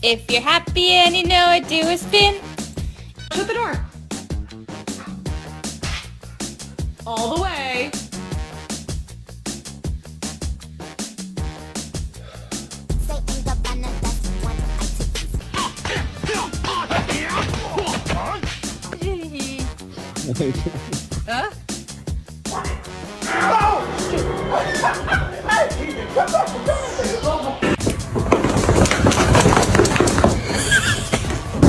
If you're happy and you know it, do a spin. Shut the door. All the way. Huh?